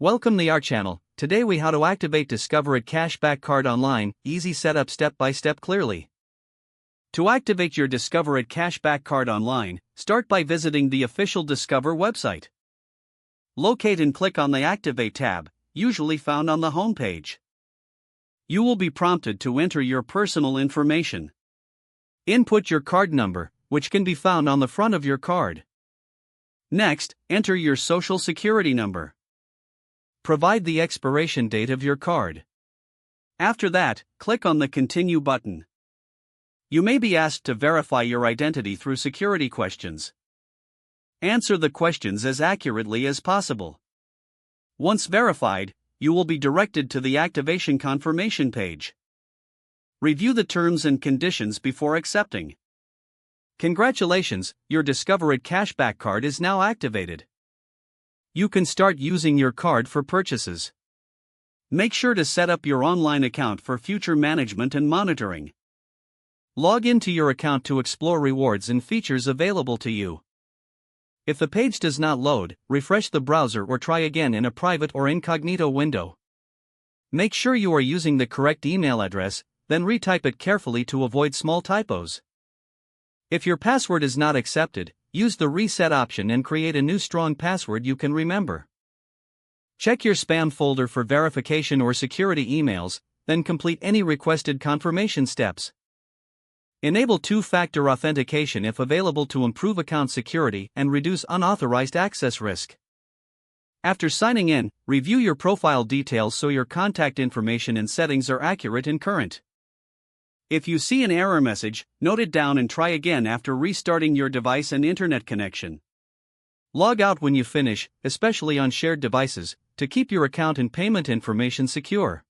Welcome to our channel. Today we how to activate Discover It cashback card online, easy setup step by step clearly. To activate your Discover It cashback card online, start by visiting the official Discover website. Locate and click on the Activate tab, usually found on the home page. You will be prompted to enter your personal information. Input your card number, which can be found on the front of your card. Next, enter your social security number. Provide the expiration date of your card. After that, click on the Continue button. You may be asked to verify your identity through security questions. Answer the questions as accurately as possible. Once verified, you will be directed to the activation confirmation page. Review the terms and conditions before accepting. Congratulations, your Discover It cashback card is now activated. You can start using your card for purchases. Make sure to set up your online account for future management and monitoring. Log into your account to explore rewards and features available to you. If the page does not load, refresh the browser or try again in a private or incognito window. Make sure you are using the correct email address, then retype it carefully to avoid small typos. If your password is not accepted, use the reset option and create a new strong password you can remember. Check your spam folder for verification or security emails, then complete any requested confirmation steps. Enable two-factor authentication if available to improve account security and reduce unauthorized access risk. After signing in, review your profile details so your contact information and settings are accurate and current. If you see an error message, note it down and try again after restarting your device and internet connection. Log out when you finish, especially on shared devices, to keep your account and payment information secure.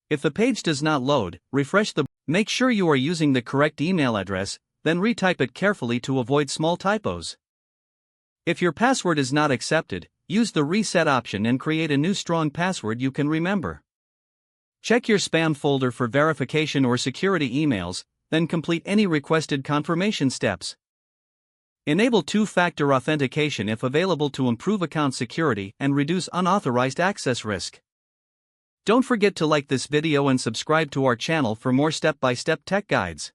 If the page does not load, refresh the. Make sure you are using the correct email address, then retype it carefully to avoid small typos. If your password is not accepted, use the reset option and create a new strong password you can remember. Check your spam folder for verification or security emails, then complete any requested confirmation steps. Enable two-factor authentication if available to improve account security and reduce unauthorized access risk. Don't forget to like this video and subscribe to our channel for more step-by-step tech guides.